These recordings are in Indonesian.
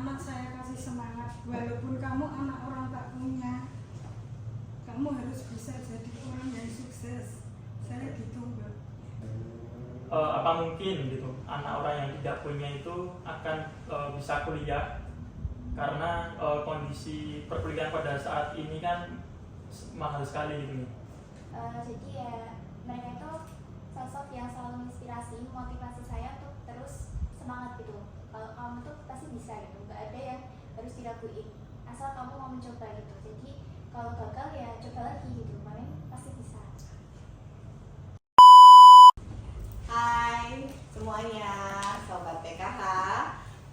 anak-anak saya kasih semangat. Walaupun kamu anak orang tak punya, kamu harus bisa jadi orang yang sukses. Saya gitu, Mbak. Apa mungkin gitu anak orang yang tidak punya itu akan bisa kuliah karena kondisi perkuliahan pada saat ini kan mahal sekali gitu. Jadi ya mereka itu sosok yang selalu menginspirasi, motivasi saya untuk terus semangat gitu. Kalau kamu tuh pasti bisa gitu, nggak ada yang harus diraguin asal kamu mau mencoba gitu. Jadi kalau gagal ya coba lagi gitu, paling pasti bisa. Hai semuanya, sobat PKH.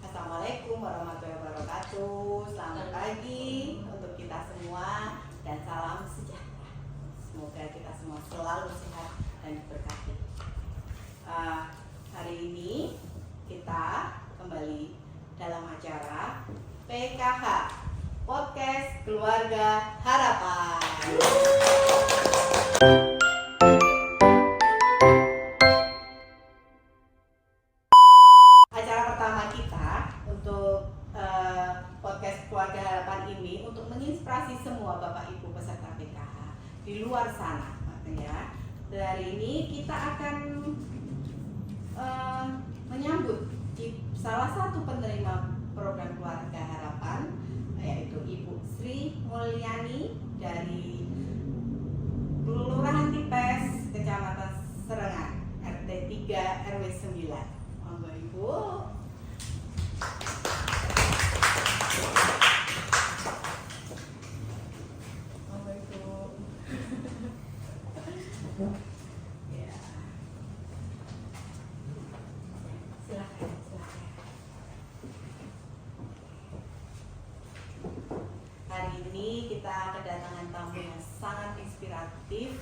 Assalamualaikum warahmatullahi wabarakatuh. Selamat pagi untuk kita semua dan salam sejahtera. Semoga kita semua selalu sehat dan diberkati. Hari ini kita kembali dalam acara PKH, Podcast Keluarga Harapan. Acara pertama kita untuk podcast Keluarga Harapan ini untuk menginspirasi semua Bapak Ibu peserta PKH di luar sana. Makanya dari ini kita akan menyambut salah satu penerima program Keluarga Harapan, yaitu Ibu Sri Mulyani dari Kelurahan Tipes, Kecamatan Serengan, RT 3 RW 9. Monggo Ibu. Monggo Ibu. Ya. Silakan. Hari ini kita kedatangan tamu yang sangat inspiratif.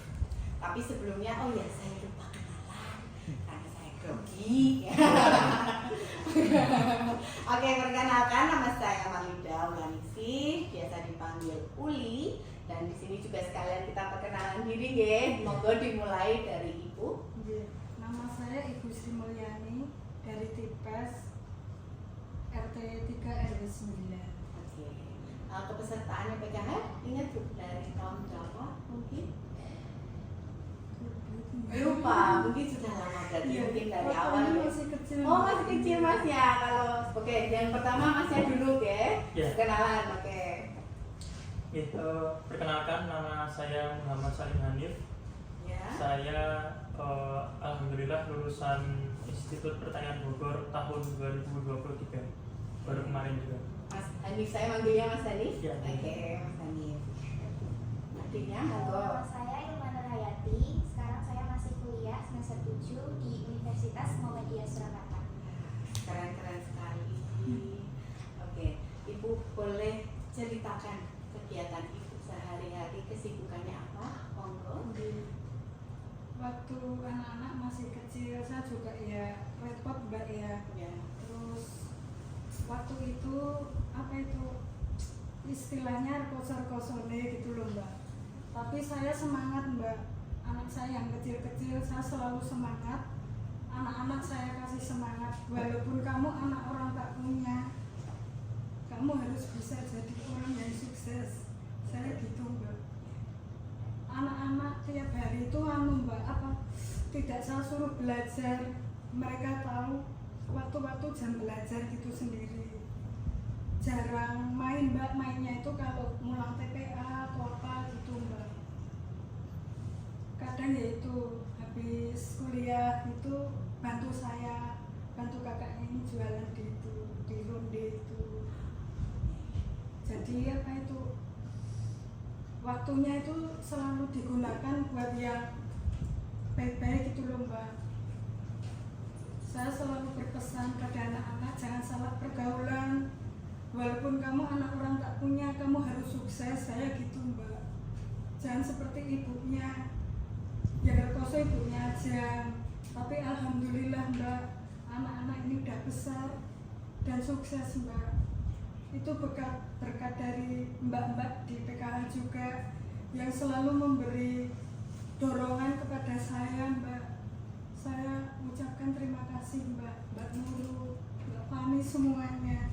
Tapi sebelumnya, saya lupa kenalan karena saya grogi. Oke, perkenalkan, nama saya Marlida Ulanisi, biasa dipanggil Uli. Dan di sini juga sekalian kita perkenalan diri, nggih. Monggo dimulai dari Ibu. Nama saya Ibu Sri Mulyani dari Tipes, RT 3 RW 9. Oke. Kepesertaannya PKH ingat Bu dari tahun berapa mungkin? Lupa, mungkin sudah lama berarti, mungkin dari awal. Masih kecil. Oh, masih kecil Mas ya. Kalau yang pertama Masnya dulu ya. Kenalan, oke. Perkenalkan, nama saya Muhammad Salim Hanif. Ya. Saya alhamdulillah lulusan Institut Pertanian Bogor tahun 2023. Baru kemarin juga. Mas Hanif, saya manggilnya Mas Hanif. Ya. Oke, Mas Hanif. Adiknya, monggo. Nama saya Ilman Nurhayati. Sekarang saya masih kuliah semester 7 di Universitas Muhammadiyah Surakarta. Keren sekali. Oke, Ibu boleh ceritakan kegiatan Ibu sehari-hari, kesibukannya apa? Monggo. Waktu anak-anak masih kecil saya juga ya repot Mbak ya. Terus waktu itu istilahnya kosor-kosone gitu loh Mbak. Tapi saya semangat Mbak. Anak saya yang kecil-kecil saya selalu semangat. Anak-anak saya kasih semangat. Walaupun kamu anak orang tak punya, kamu harus bisa jadi orang yang sukses. Saya gitu Mbak. Anak-anak tiap hari itu Mbak, tidak saya suruh belajar. Mereka tahu waktu-waktu jam belajar gitu sendiri. Jarang main Mbak, mainnya itu kalau ngulang TPA atau apa gitu Mbak. Kadang ya itu habis kuliah itu bantu kakaknya ini jualan di ronde itu. Jadi waktunya itu selalu digunakan buat yang baik-baik gitu loh Mbak. Saya selalu berpesan pada anak-anak, jangan salah pergaulan. Walaupun kamu anak orang tak punya, kamu harus sukses. Saya gitu Mbak. Jangan seperti ibunya, ya rekoso ibunya aja. Tapi alhamdulillah Mbak, anak-anak ini udah besar dan sukses Mbak. Itu berkat dari mbak-mbak di PKH juga yang selalu memberi dorongan kepada saya Mbak. Saya ucapkan terima kasih Mbak Nurul, Mbak Fani semuanya.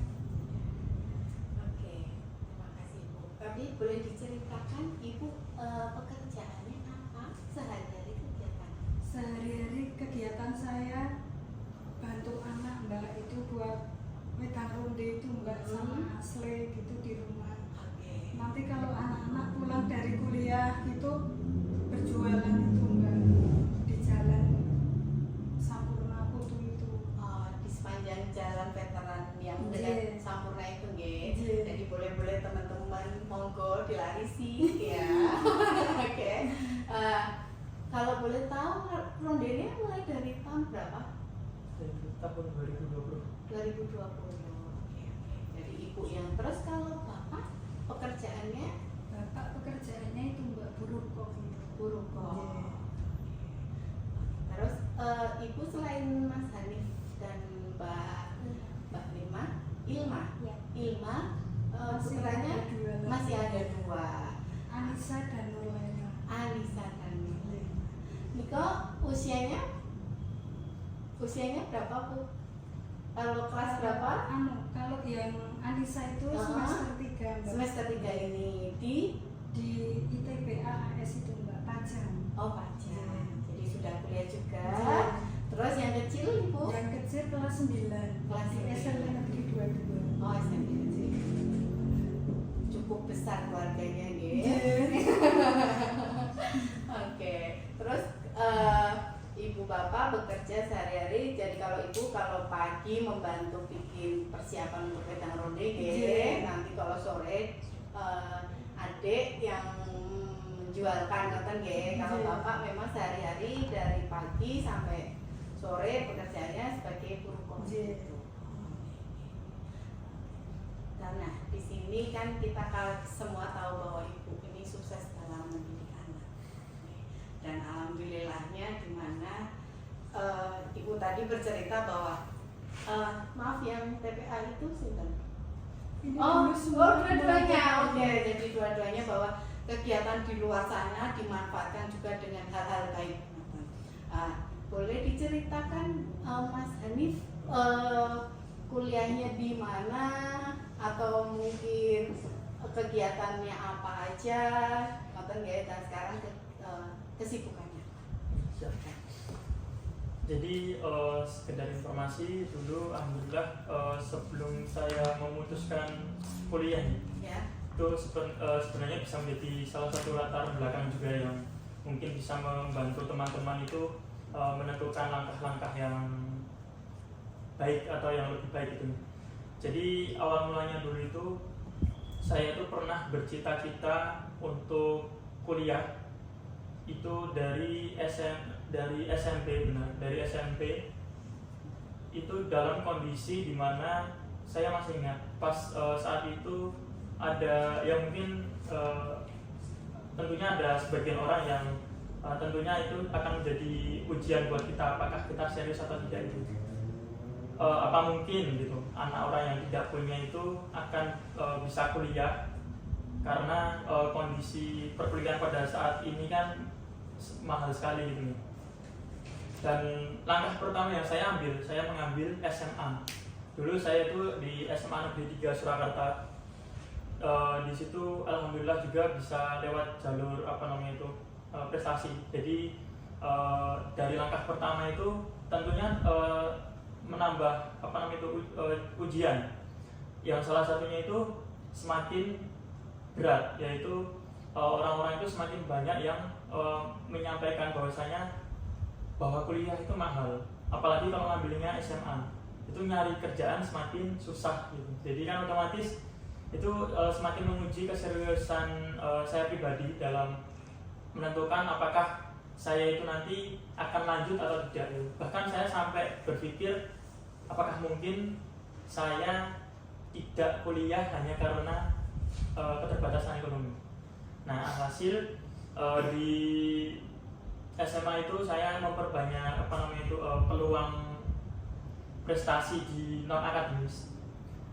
boleh diceritakan Ibu pekerjaannya apa? Sehari-hari kegiatan? Sehari-hari kegiatan saya bantu anak Mbak itu buat wedang ronde itu Mbak, sama asle gitu di rumah. Oke. Nanti kalau anak-anak pulang dari kuliah gitu berjualan itu Mbak di jalan Sampurna Putu itu. Oh, di sepanjang jalan veteran yang Iya. dekat Sampurna itu nggih. Iya. Jadi boleh-boleh teman-teman monggo dilarisi ya. Oke. Kalau boleh tahu rondenya mulai dari tahun berapa? Dari tahun 2020. 2020. Oke. Jadi Ibu yang terus, kalau Bapak pekerjaannya Bapak pekerjaannya itu Mbak buruh kok gitu. buruh kok. Iya. Terus Ibu selain Mas Hanif dan Mbak Ilma, Ya. Masih putranya ada dua lagi. masih ada 2. Anissa dan Nurlena. Anissa dan Nurlena. Niko usianya berapa Bu? Kalau kelas berapa? Kalau yang Anissa itu semester 3 Mbak. Semester 3 ini di Di ITB AAS itu Mbak, Pajang. Pajang. Jadi sudah kuliah juga. Iya. Terus yang kecil Ibu? Yang kecil kelas 9 Kelas di 9. SLN Negeri 22. Oh, SMP kecil. Cukup besar keluarganya nih. Oke. Terus Ibu Bapak bekerja sehari-hari. Jadi kalau pagi membantu bikin persiapan untuk wedang ronde nggih. Iya. Nanti kalau sore adik yang menjualkan ngoten nggih. Kalau Iya. Bapak memang sehari-hari dari pagi sampai sore pekerjaannya sebagai buruh kos Iya. gitu. Nah, di sini kan kita semua tahu bahwa Ibu ini sukses dalam mendidik anak. Dan alhamdulillahnya di mana Ibu tadi bercerita bahwa maaf yang TPA itu sudah. Ini Oh, dulu semua dua-duanya. Oke, jadi dua-duanya bahwa kegiatan di luar sana dimanfaatkan juga dengan hal-hal baik. Boleh diceritakan Mas Hanif kuliahnya di mana atau mungkin kegiatannya apa aja, ngoten nggih, dan sekarang kesibukannya. Siap. Jadi sekedar informasi dulu, alhamdulillah sebelum saya memutuskan kuliah nih, Ya. itu sebenarnya bisa menjadi salah satu latar belakang juga yang mungkin bisa membantu teman-teman itu menentukan langkah-langkah yang baik atau yang lebih baik itu. Jadi awal mulanya dulu itu saya itu pernah bercita-cita untuk kuliah itu dari SMP itu dalam kondisi dimana saya masih ingat pas saat itu ada yang mungkin tentunya ada sebagian orang yang tentunya itu akan menjadi ujian buat kita, apakah kita serius atau tidak itu. Apa mungkin gitu anak orang yang tidak punya itu akan bisa kuliah, karena kondisi perkuliahan pada saat ini kan mahal sekali gitu. Dan langkah pertama yang saya mengambil SMA. Dulu saya itu di SMA Negeri 3 Surakarta. Di situ alhamdulillah juga bisa lewat jalur prestasi. Jadi dari langkah pertama itu tentunya menambah ujian. Yang salah satunya itu semakin berat, yaitu orang-orang itu semakin banyak yang menyampaikan bahwa kuliah itu mahal, apalagi kalau ngambilnya SMA, itu nyari kerjaan semakin susah gitu. Jadi kan otomatis itu semakin menguji keseriusan saya pribadi dalam menentukan apakah saya itu nanti akan lanjut atau tidak. Bahkan saya sampai berpikir apakah mungkin saya tidak kuliah hanya karena keterbatasan ekonomi. Nah, hasil di SMA itu saya memperbanyak peluang prestasi di non akademis.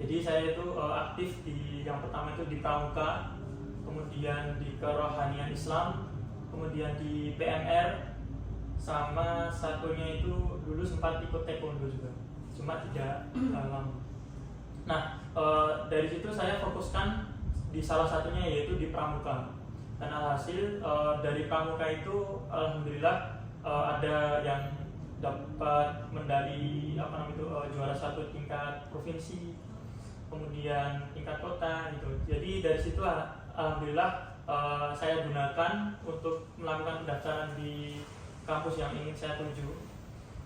Jadi saya itu aktif di yang pertama itu di Pramuka, kemudian di Kerohanian Islam, kemudian di PMR, sama satunya itu dulu sempat ikut taekwondo juga, cuma tidak lama. Nah, dari situ saya fokuskan di salah satunya yaitu di pramuka. Dan alhasil dari pramuka itu alhamdulillah ada yang dapat medali juara 1 tingkat provinsi, kemudian tingkat kota gitu. Jadi dari situ alhamdulillah saya gunakan untuk melakukan pendaftaran di kampus yang ingin saya tuju,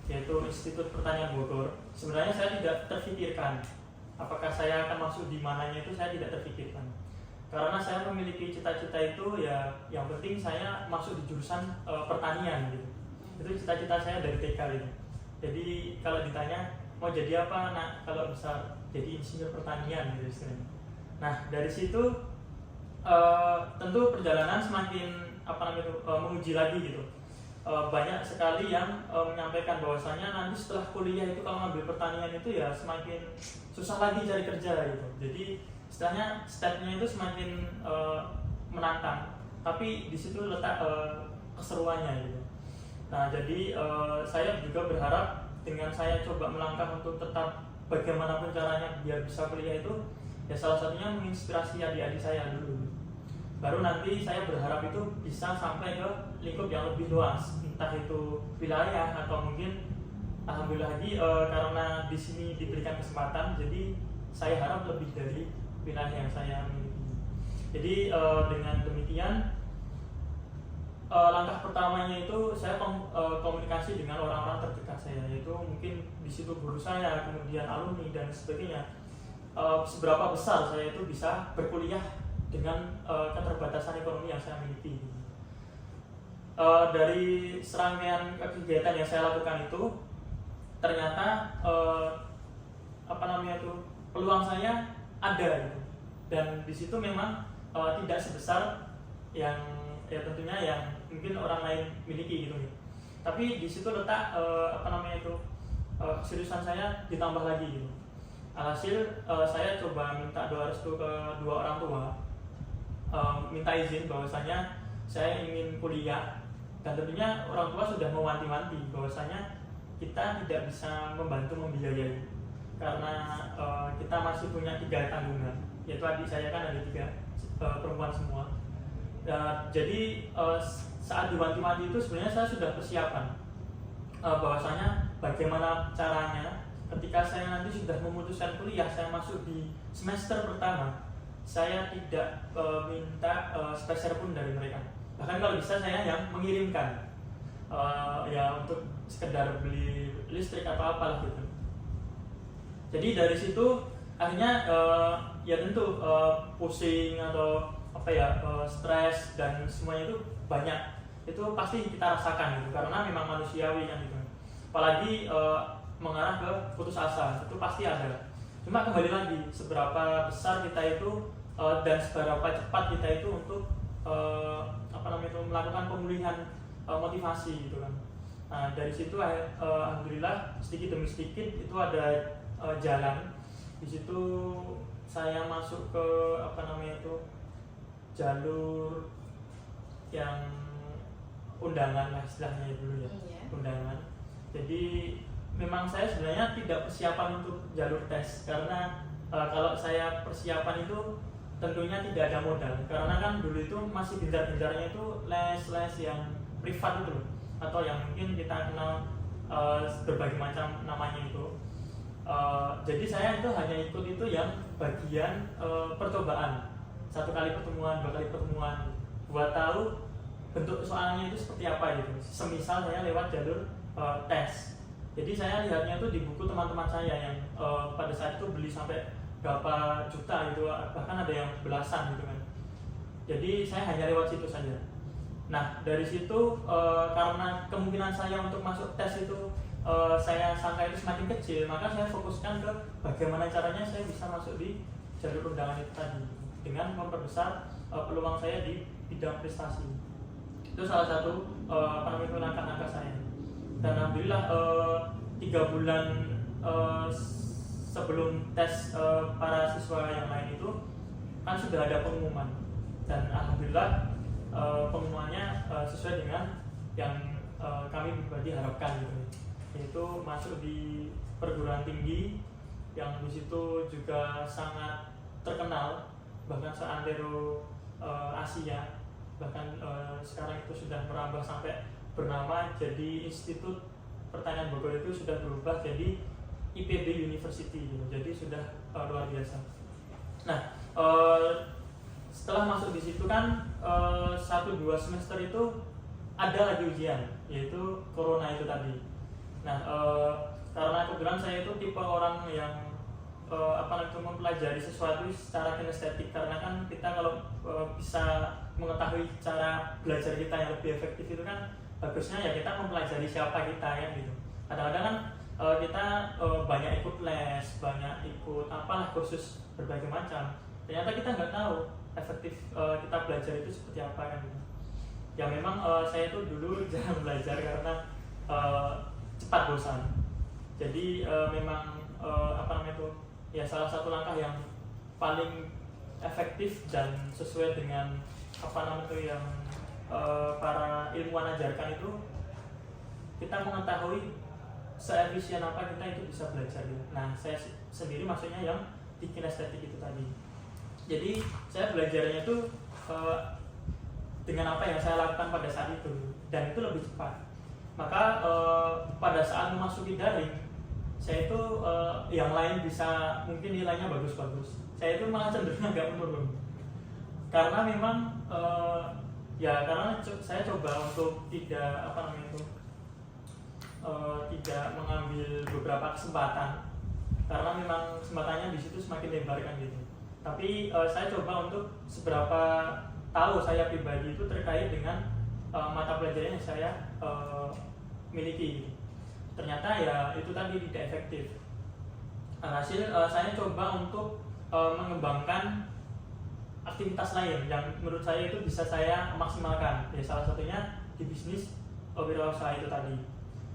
yaitu Institut Pertanian Bogor. Sebenarnya saya tidak terfikirkan apakah saya akan masuk di mananya, itu saya tidak terfikirkan. Karena saya memiliki cita-cita itu ya yang penting saya masuk di jurusan pertanian gitu. Itu cita-cita saya dari TK gitu. Jadi kalau ditanya mau jadi apa, nah kalau besar jadi insinyur pertanian gitu istilahnya. Nah dari situ tentu perjalanan semakin menguji lagi gitu. Banyak sekali yang menyampaikan bahwasanya nanti setelah kuliah itu kalau ngambil pertanian itu ya semakin susah lagi cari kerja gitu. Jadi istilahnya stepnya itu semakin menantang, tapi di situ letak keseruannya gitu. Nah jadi saya juga berharap dengan saya coba melangkah untuk tetap bagaimanapun caranya biar bisa kuliah itu, ya salah satunya menginspirasi adik-adik saya dulu. Baru nanti saya berharap itu bisa sampai ke lingkup yang lebih luas, entah itu wilayah atau mungkin alhamdulillah lagi karena di sini diberikan kesempatan, jadi saya harap lebih dari wilayah yang saya miliki. Jadi dengan demikian langkah pertamanya itu saya komunikasi dengan orang-orang terdekat saya, yaitu mungkin di situ guru saya, kemudian alumni dan sebagainya. Seberapa besar saya itu bisa berkuliah dengan keterbatasan ekonomi yang saya miliki. Dari serangkaian kegiatan yang saya lakukan itu ternyata peluang saya ada gitu. Dan di situ memang tidak sebesar yang tentunya yang mungkin orang lain miliki gitu nih. Tapi di situ letak keseriusan saya ditambah lagi gitu. Alhasil saya coba minta doa restu ke dua orang tua, minta izin bahwasanya saya ingin kuliah, dan tentunya orang tua sudah mewanti-wanti bahwasanya kita tidak bisa membantu membiayai karena kita masih punya 3 tanggungan, yaitu adik saya kan ada 3 perempuan semua. Jadi saat diwanti-wanti itu sebenarnya saya sudah persiapan bahwasanya bagaimana caranya ketika saya nanti sudah memutuskan kuliah, saya masuk di semester pertama, saya tidak minta spesial pun dari mereka. Bahkan kalau bisa saya yang mengirimkan ya untuk sekedar beli listrik atau apalah gitu. Jadi dari situ akhirnya ya tentu pusing atau stres dan semuanya itu banyak. Itu pasti kita rasakan gitu, karena memang manusiawi kan gitu. Apalagi mengarah ke putus asa itu pasti ada. Cuma kembali lagi seberapa besar kita itu dan seberapa cepat kita itu untuk melakukan pemulihan motivasi gitu kan. Nah dari situ alhamdulillah sedikit demi sedikit itu ada jalan. Di situ saya masuk ke jalur yang undangan lah istilahnya dulu ya, undangan. Jadi memang saya sebenarnya tidak persiapan untuk jalur tes, karena kalau saya persiapan itu tentunya tidak ada modal, karena kan dulu itu masih gencar-gencarnya itu les yang privat itu, atau yang mungkin kita kenal berbagai macam namanya itu. Jadi saya itu hanya ikut itu yang bagian percobaan, 1 kali pertemuan, 2 kali pertemuan, buat tahu bentuk soalnya itu seperti apa gitu. Semisal saya lewat jalur tes, jadi saya lihatnya itu di buku teman-teman saya yang pada saat itu beli sampai berapa juta gitu, bahkan ada yang belasan gitu kan. Jadi saya hanya lewat situ saja. Nah dari situ karena kemungkinan saya untuk masuk tes itu saya sangka itu semakin kecil, maka saya fokuskan ke bagaimana caranya saya bisa masuk di jalur undangan itu tadi dengan memperbesar peluang saya di bidang prestasi. Itu salah satu langkah-langkah saya. Dan alhamdulillah 3 bulan sebelum tes para siswa yang lain itu kan sudah ada pengumuman, dan alhamdulillah pengumumannya sesuai dengan yang kami pribadi harapkan gitu, yaitu masuk di perguruan tinggi yang di situ juga sangat terkenal, bahkan seantero Asia, bahkan sekarang itu sudah merambah sampai bernama jadi Institut Pertanian Bogor itu sudah berubah jadi IPB University gitu. Jadi sudah luar biasa. Nah, setelah masuk di situ kan 1-2 semester itu ada lagi ujian, yaitu corona itu tadi. Nah, karena kebetulan saya itu tipe orang yang mempelajari sesuatu secara kinestetik, karena kan kita kalau bisa mengetahui cara belajar kita yang lebih efektif itu kan bagusnya ya kita mempelajari siapa kita ya gitu. Kadang-kadang kan kita banyak ikut les, banyak ikut apalah kursus berbagai macam. Ternyata kita nggak tahu efektif kita belajar itu seperti apa kan gitu. Ya memang saya itu dulu jarang belajar karena cepat bosan. Jadi memang ya salah satu langkah yang paling efektif dan sesuai dengan yang para ilmuwan ajarkan itu, kita mengetahui seefisien apa kita itu bisa belajar gitu. Nah, saya sendiri maksudnya yang di kinestetik itu tadi. Jadi saya belajarnya itu dengan apa yang saya lakukan pada saat itu, dan itu lebih cepat. Maka pada saat memasuki daring, saya itu yang lain bisa mungkin nilainya bagus-bagus, saya itu malah cenderung agak menurun. Karena memang karena saya coba untuk tidak tidak mengambil beberapa kesempatan, karena memang kesempatannya di situ semakin lebar kan gitu. Tapi saya coba untuk seberapa tahu saya pribadi itu terkait dengan mata pelajaran yang saya miliki gitu. Ternyata ya itu tadi tidak efektif. Hasil saya coba untuk mengembangkan aktivitas lain yang menurut saya itu bisa saya maksimalkan. Ya salah satunya di bisnis wirausaha itu tadi.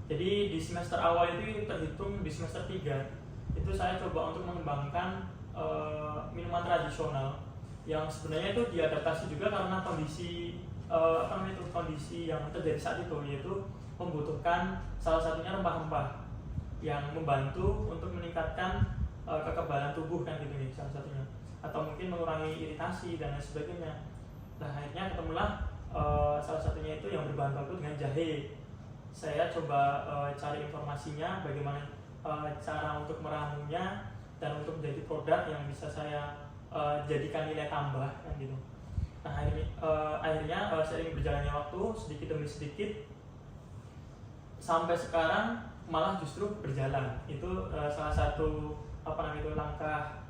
Jadi di semester awal itu terhitung di semester 3 itu saya coba untuk mengembangkan minuman tradisional yang sebenarnya itu diadaptasi juga karena kondisi kondisi yang terjadi saat itu, yaitu membutuhkan salah satunya rempah-rempah yang membantu untuk meningkatkan kekebalan tubuh kan gitu nih salah satunya, atau mungkin mengurangi iritasi dan lain sebagainya. Nah akhirnya ketemulah salah satunya itu yang berbahan baku dengan jahe. Saya coba cari informasinya bagaimana cara untuk meramunya dan untuk menjadi produk yang bisa saya jadikan nilai tambah kan gitu. Nah akhirnya seiring berjalannya waktu sedikit demi sedikit sampai sekarang malah justru berjalan. Itu salah satu langkah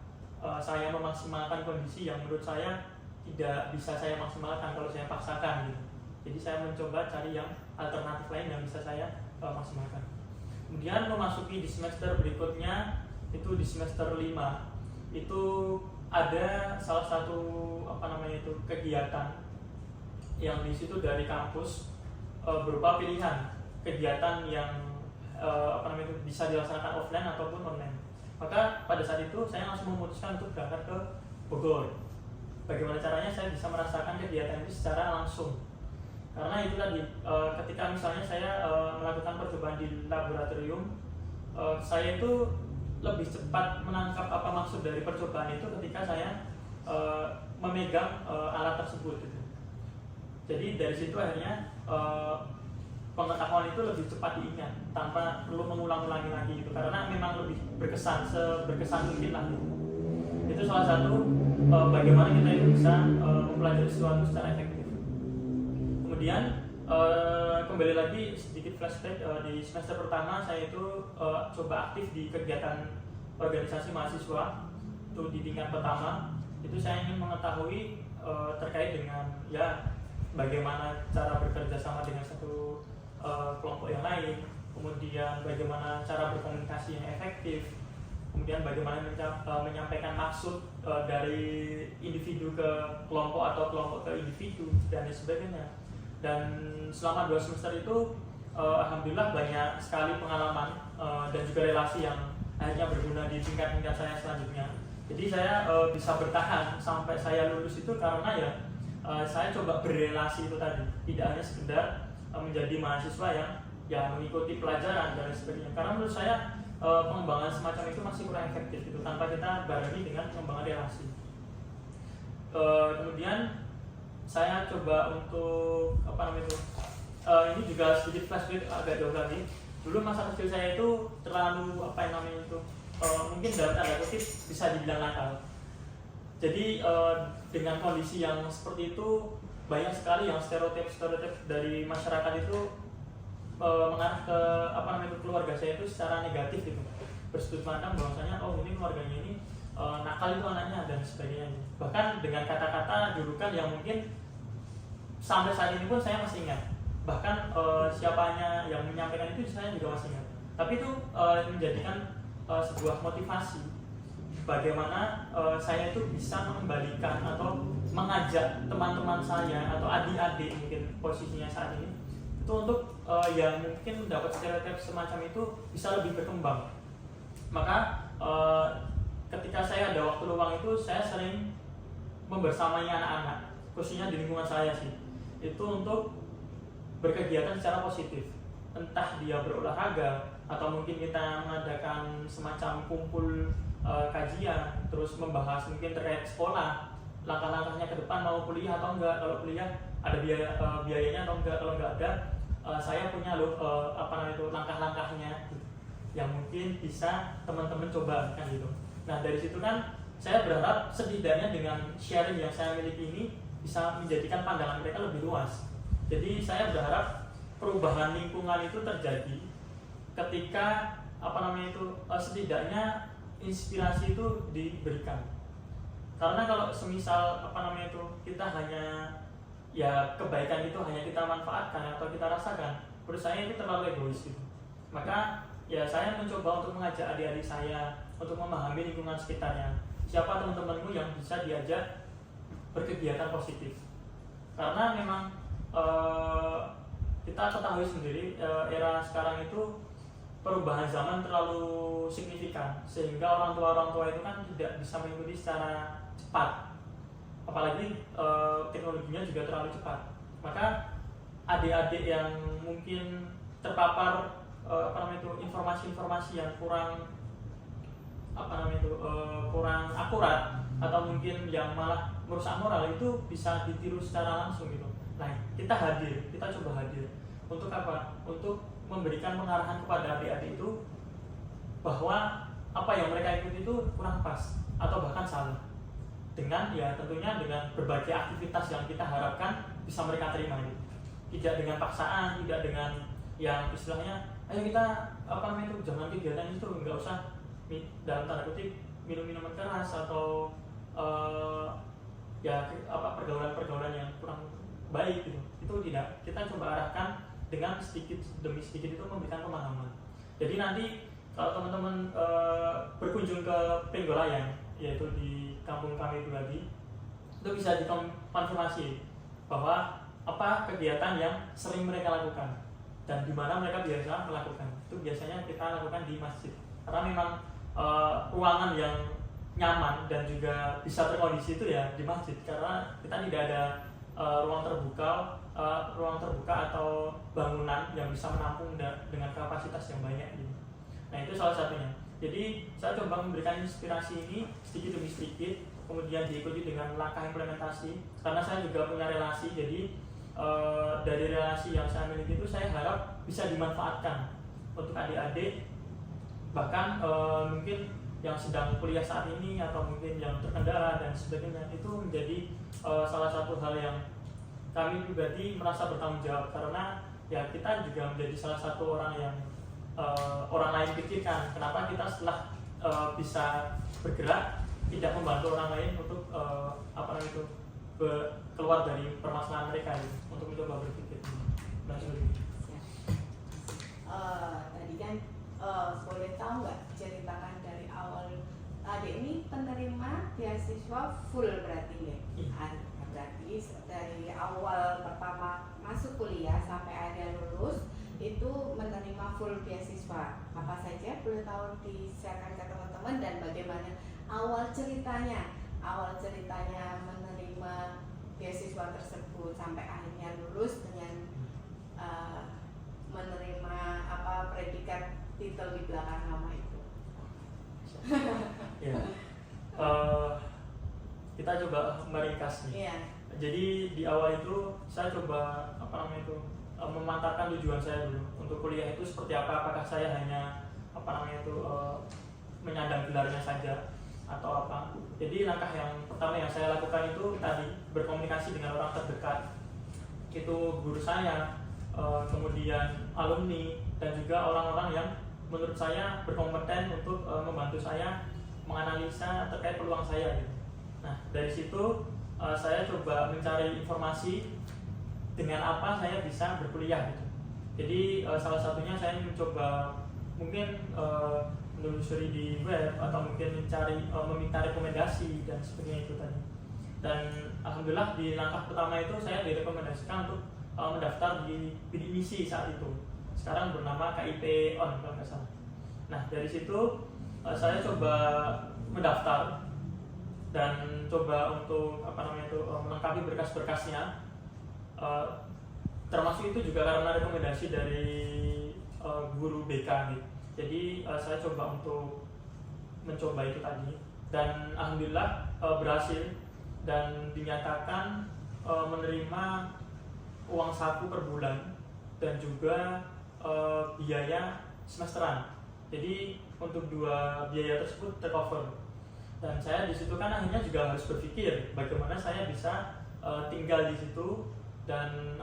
saya memaksimalkan kondisi yang menurut saya tidak bisa saya maksimalkan kalau saya paksakan gitu. Jadi saya mencoba cari yang alternatif lain yang bisa saya maksimalkan. Kemudian memasuki di semester berikutnya, itu di semester 5 itu ada salah satu kegiatan yang di situ dari kampus berupa pilihan kegiatan yang bisa dilaksanakan offline ataupun online. Maka pada saat itu saya langsung memutuskan untuk berangkat ke Bogor. Bagaimana caranya saya bisa merasakan kegiatan itu secara langsung? Karena itu tadi ketika misalnya saya melakukan percobaan di laboratorium, saya itu lebih cepat menangkap apa maksud dari percobaan itu ketika saya memegang alat tersebut gitu. Jadi dari situ akhirnya pengetahuan itu lebih cepat diingat tanpa perlu mengulang-ulangi lagi gitu, karena memang lebih berkesan mungkin lah gitu. Itu salah satu bagaimana kita itu bisa mempelajari sesuatu secara efektif. Kemudian kembali lagi sedikit flashback, di semester pertama saya itu coba aktif di kegiatan organisasi mahasiswa. Itu di tingkat pertama itu saya ingin mengetahui terkait dengan bagaimana cara bekerja sama dengan satu kelompok yang lain, kemudian bagaimana cara berkomunikasi yang efektif, kemudian bagaimana menyampaikan maksud dari individu ke kelompok atau kelompok ke individu dan lain sebagainya. Dan selama 2 semester itu alhamdulillah banyak sekali pengalaman dan juga relasi yang akhirnya berguna di tingkat-tingkat saya selanjutnya. Jadi saya bisa bertahan sampai saya lulus itu karena saya coba berrelasi itu tadi, tidak hanya sekedar menjadi mahasiswa yang mengikuti pelajaran dan lain sebagainya. Karena menurut saya pengembangan semacam itu masih kurang efektif gitu tanpa kita barengi dengan pengembangan relasi. Kemudian saya coba untuk ini juga sedikit flashback agak jauh lagi. Dulu masa kecil saya itu terlalu mungkin dalam tanda kutip bisa dibilang nakal. Jadi dengan kondisi yang seperti itu banyak sekali yang stereotip dari masyarakat itu mengarah ke keluarga saya itu secara negatif gitu. Bersudut pandang bahwasanya ini keluarganya ini nakal itu anaknya dan sebagainya. Bahkan dengan kata-kata julukan yang mungkin sampai saat ini pun saya masih ingat. Bahkan siapanya yang menyampaikan itu saya juga masih ingat. Tapi itu menjadikan sebuah motivasi bagaimana saya itu bisa mengembalikan atau mengajak teman-teman saya atau adik-adik mungkin posisinya saat ini itu untuk yang mungkin dapat stereotip semacam itu bisa lebih berkembang. Maka ketika saya ada waktu luang itu saya sering membersamai anak-anak, khususnya di lingkungan saya sih, itu untuk berkegiatan secara positif, entah dia berolahraga atau mungkin kita mengadakan semacam kumpul kajian, terus membahas mungkin terkait sekolah, langkah-langkahnya ke depan mau kuliah atau enggak, kalau kuliah ada biayanya atau enggak, kalau enggak ada saya punya langkah-langkahnya yang mungkin bisa teman-teman coba kan gitu. Nah dari situ kan saya berharap setidaknya dengan sharing yang saya miliki ini bisa menjadikan pandangan mereka lebih luas. Jadi saya berharap perubahan lingkungan itu terjadi ketika setidaknya inspirasi itu diberikan. Karena kalau semisal kita hanya kebaikan itu hanya kita manfaatkan atau kita rasakan, menurut saya itu terlalu egois gitu. Maka saya mencoba untuk mengajak adik-adik saya untuk memahami lingkungan sekitarnya. Siapa teman-temanmu yang bisa diajak berkegiatan positif? Karena memang kita ketahui sendiri era sekarang itu perubahan zaman terlalu signifikan sehingga orang tua itu kan tidak bisa mengikuti secara cepat, apalagi teknologinya juga terlalu cepat. Maka adik-adik yang mungkin terpapar informasi-informasi yang kurang kurang akurat atau mungkin yang malah merusak moral itu bisa ditiru secara langsung gitu. Nah, kita coba hadir untuk apa? Untuk memberikan pengarahan kepada adik-adik itu bahwa apa yang mereka ikuti itu kurang pas atau bahkan salah. Dengan tentunya dengan berbagai aktivitas yang kita harapkan bisa mereka terima gitu. Tidak dengan paksaan, tidak dengan yang istilahnya ayo kita jangan kegiatan itu nggak usah dalam tanda kutip minum-minuman keras atau pergaulan yang kurang baik gitu. Itu tidak, kita coba arahkan dengan sedikit demi sedikit itu memberikan pemahaman. Jadi nanti kalau teman-teman berkunjung ke Penggolayan, yaitu di kampung kami pribadi, itu bisa dikonfirmasi bahwa apa kegiatan yang sering mereka lakukan dan di mana mereka biasa melakukan. Itu biasanya kita lakukan di masjid karena memang ruangan yang nyaman dan juga bisa terkondisi itu ya di masjid, karena kita tidak ada ruang terbuka atau bangunan yang bisa menampung dengan kapasitas yang banyak gitu. Nah itu salah satunya. Jadi saya coba memberikan inspirasi ini sedikit demi sedikit, kemudian diikuti dengan langkah implementasi. Karena saya juga punya relasi, jadi dari relasi yang saya miliki itu saya harap bisa dimanfaatkan untuk adik-adik, bahkan mungkin yang sedang kuliah saat ini atau mungkin yang terkendala dan sebagainya. Itu menjadi salah satu hal yang kami pribadi merasa bertanggung jawab, karena kita juga menjadi salah satu orang yang orang lain pikirkan. Kenapa kita setelah bisa bergerak tidak membantu orang lain untuk keluar dari permasalahan mereka gitu, untuk mencoba berpikir. Tadi kan boleh tahu nggak ceritakan dari awal adik ini penerima beasiswa full berarti ya? Berarti dari awal pertama masuk kuliah sampai akhirnya lulus itu menerima full beasiswa. Apa saja boleh tahu di-share ke teman-teman, dan bagaimana awal ceritanya menerima beasiswa tersebut sampai akhirnya lulus dengan menerima predikat titel di belakang nama itu. kita coba meringkas nih. Iya. Jadi di awal itu saya coba memantapkan tujuan saya dulu untuk kuliah itu seperti apa. Apakah saya hanya menyandang gelarnya saja atau apa. Jadi langkah yang pertama yang saya lakukan itu tadi berkomunikasi dengan orang terdekat, itu guru saya, kemudian alumni, dan juga orang-orang yang menurut saya berkompeten untuk membantu saya menganalisa terkait peluang saya gitu. Nah dari situ saya coba mencari informasi dengan apa saya bisa berkuliah gitu. Jadi salah satunya saya mencoba mungkin menelusuri di web atau mungkin meminta rekomendasi dan sebagainya itu tadi. Dan alhamdulillah di langkah pertama itu saya direkomendasikan untuk mendaftar di bidik misi saat itu. Sekarang bernama KIP On kalau nggak salah. Nah dari situ saya coba mendaftar dan coba untuk melengkapi berkas-berkasnya. Termasuk itu juga karena rekomendasi dari guru BK gitu. Jadi saya coba untuk mencoba itu tadi dan alhamdulillah berhasil dan dinyatakan menerima uang saku per bulan dan juga biaya semesteran. Jadi untuk dua biaya tersebut tercover. Dan saya di situ kan akhirnya juga harus berpikir bagaimana saya bisa tinggal di situ dan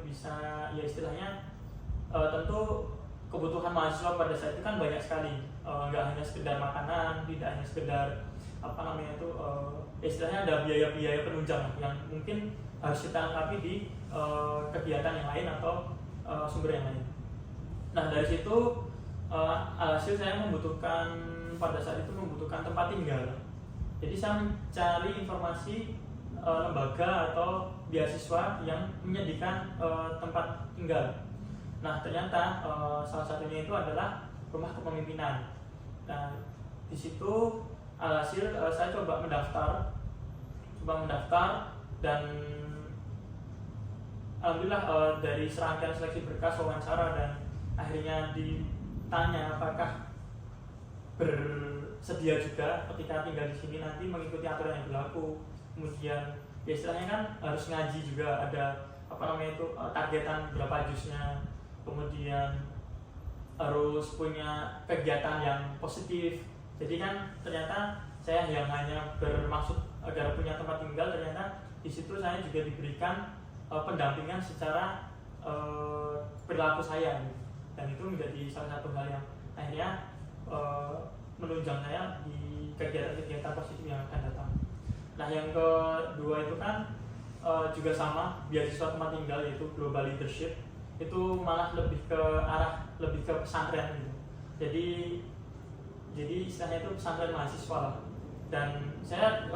bisa ya istilahnya tentu kebutuhan mahasiswa pada saat itu kan banyak sekali, nggak hanya sekedar makanan, tidak hanya sekedar istilahnya ada biaya-biaya penunjang yang mungkin harus kita lengkapi di kegiatan yang lain atau sumber yang lain. Nah dari situ alhasil saya pada saat itu membutuhkan tempat tinggal. Jadi saya mencari informasi lembaga atau beasiswa yang menyediakan tempat tinggal. Nah ternyata salah satunya itu adalah rumah kepemimpinan. Nah di situ alhasil saya coba mendaftar dan alhamdulillah dari serangkaian seleksi berkas wawancara dan akhirnya ditanya apakah bersedia juga ketika tinggal di sini nanti mengikuti aturan yang berlaku. Kemudian ya istilahnya kan harus ngaji juga, ada targetan berapa jusnya, kemudian harus punya kegiatan yang positif. Jadi kan ternyata saya yang hanya bermaksud agar punya tempat tinggal, ternyata di situ saya juga diberikan pendampingan secara perilaku saya gitu. Dan itu menjadi salah satu hal yang akhirnya menunjang saya di kegiatan-kegiatan positif yang akan datang. Nah yang kedua itu kan juga sama, beasiswa tempat tinggal yaitu Global Leadership. Itu malah lebih ke pesantren gitu. Jadi istilahnya itu pesantren mahasiswa lah. Dan saya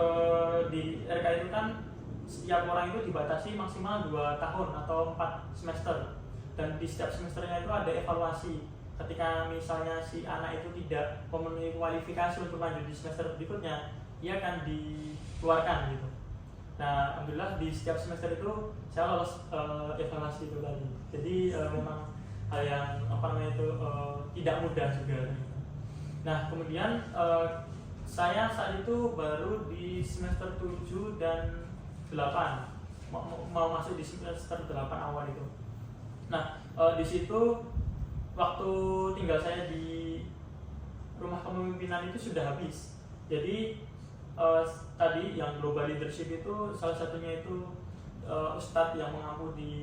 di RK itu kan setiap orang itu dibatasi maksimal 2 tahun atau 4 semester. Dan di setiap semesternya itu ada evaluasi. Ketika misalnya si anak itu tidak memenuhi kualifikasi untuk lanjut di semester berikutnya, ia akan dikeluarkan gitu. Nah, alhamdulillah di setiap semester itu saya lolos evaluasi itu tadi. Jadi memang hal yang tidak mudah juga. Nah, kemudian saya saat itu baru di semester 7 dan 8 mau masuk di semester 8 awal itu. Nah, di situ waktu tinggal saya di rumah kepemimpinan itu sudah habis. Jadi tadi yang Global Leadership itu salah satunya itu ustadz yang mengampu di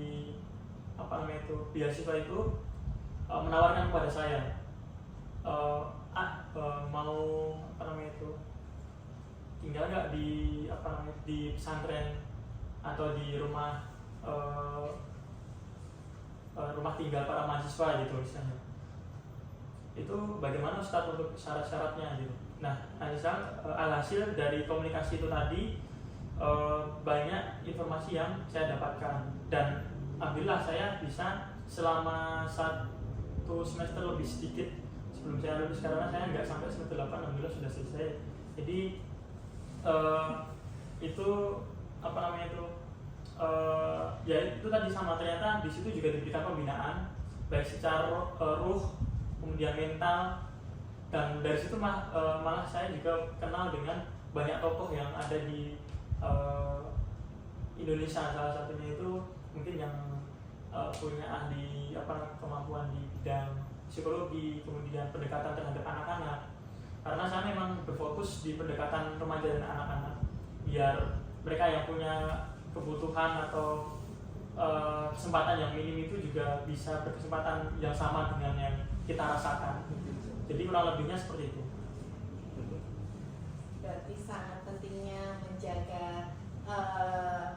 beasiswa itu menawarkan kepada saya mau tinggal nggak di pesantren atau di rumah tinggal para mahasiswa gitu misalnya. Itu bagaimana Ustadz untuk syarat-syaratnya gitu. Nah, alhasil dari komunikasi itu tadi banyak informasi yang saya dapatkan dan alhamdulillah saya bisa selama 1 semester lebih sedikit sebelum saya lulus, karena saya nggak sampai semester 8 alhamdulillah sudah selesai. Jadi ya itu tadi sama, ternyata di situ juga diberikan pembinaan baik secara ruh kemudian mental, dan dari situ malah saya juga kenal dengan banyak tokoh yang ada di Indonesia, salah satunya itu mungkin yang punya ahli kemampuan di bidang psikologi, kemudian pendekatan terhadap anak-anak. Karena saya memang berfokus di pendekatan remaja dan anak-anak, biar mereka yang punya kebutuhan atau kesempatan yang minim itu juga bisa berkesempatan yang sama dengan yang kita rasakan. Jadi kurang lebihnya seperti itu. Berarti sangat pentingnya menjaga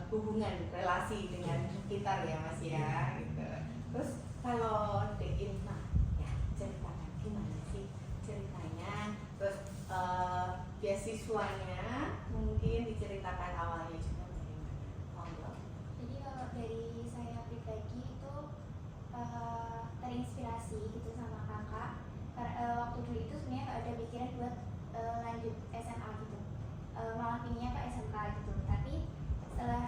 hubungan relasi dengan sekitar ya Mas ya gitu. Terus kalau Dekin ya ceritakan gimana sih ceritanya, terus beasiswanya mungkin diceritakan awalnya juga bagaimana. Monggo. Jadi kalau dari saya pribadi itu terinspirasi gitu sama kakak. Waktu dulu itu sebenarnya nggak ada pikiran buat lanjut SMA gitu, malah pinginnya ke SMK gitu. Tapi setelah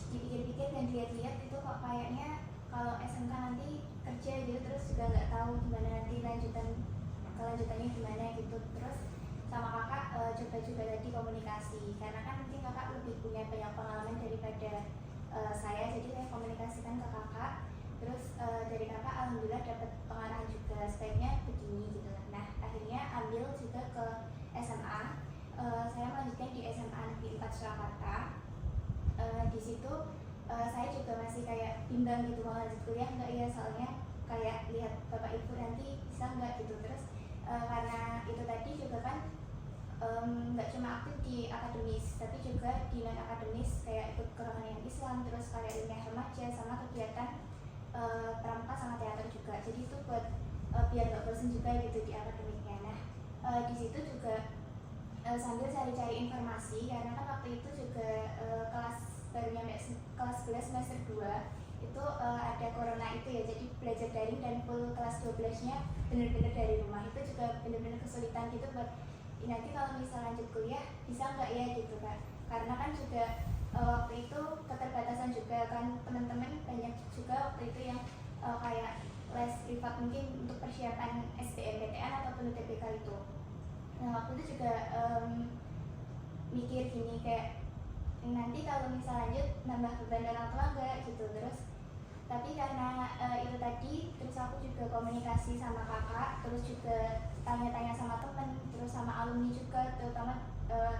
dipikir-pikir dan dilihat-lihat itu kok kayaknya kalau SMK nanti kerja gitu, terus juga nggak tahu gimana nanti kelanjutannya gimana gitu. Terus sama kakak coba juga tadi komunikasi, karena kan mungkin kakak lebih punya banyak pengalaman daripada saya, jadi saya komunikasikan ke kakak. Terus dari kakak alhamdulillah dapat pengarahan juga, sebaiknya begini gitu. Nah akhirnya ambil juga ke SMA. Saya melanjutkan di SMA Negeri 4 Surakarta. Di situ saya juga masih kayak bimbang gitu mau lanjut kuliah enggak ya, soalnya kayak lihat bapak ibu nanti bisa enggak gitu. Terus karena itu tadi juga kan nggak cuma aktif di akademis, tapi juga di non akademis kayak ikut kerohanian Islam, terus karya ilmiah remaja, sama kegiatan pramuka sama teater juga. Jadi itu buat biar nggak bosan juga gitu di akademiknya. Nah di situ juga sambil cari-cari informasi, karena kan waktu itu juga kelas baru nyampe kelas 11 semester 2 itu ada corona itu ya, jadi belajar daring dan full kelas 12 nya bener-bener dari rumah. Itu juga bener-bener kesulitan gitu buat nanti kalau misal lanjut kuliah bisa nggak ya gitu Kak, karena kan juga waktu itu keterbatasan juga kan, teman-teman banyak juga waktu itu yang kayak les privat mungkin untuk persiapan SBMPTN ataupun UTBK itu. Nah waktu itu juga mikir gini kayak nanti kalau misal lanjut nambah beban orang tua nggak gitu. Terus tapi karena itu tadi, terus aku juga komunikasi sama kakak, terus juga tanya-tanya sama temen, terus sama alumni juga, terutama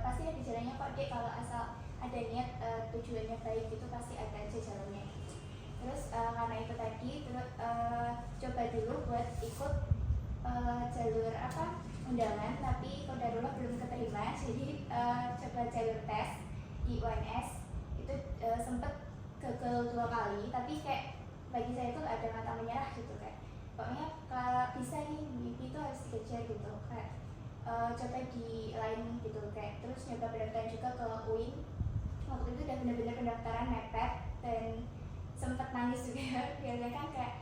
pasti ada jalannya kok Dek, kalau asal ada niat tujuannya baik itu pasti ada aja jalannya. Terus karena itu tadi terus coba dulu buat ikut jalur undangan, tapi kodarullah belum keterima, jadi coba jalur tes di UNS itu sempet gagal 2 kali, tapi kayak bagi saya itu ada mata menyerah gitu, kayak pokoknya kalau bisa nih mimpi itu harus dikejar gitu, kayak coba di lain gitu, kayak terus nyoba pendaftaran juga ke UIN. Waktu itu udah bener-bener pendaftaran mepet dan sempet nangis juga biasanya kan kayak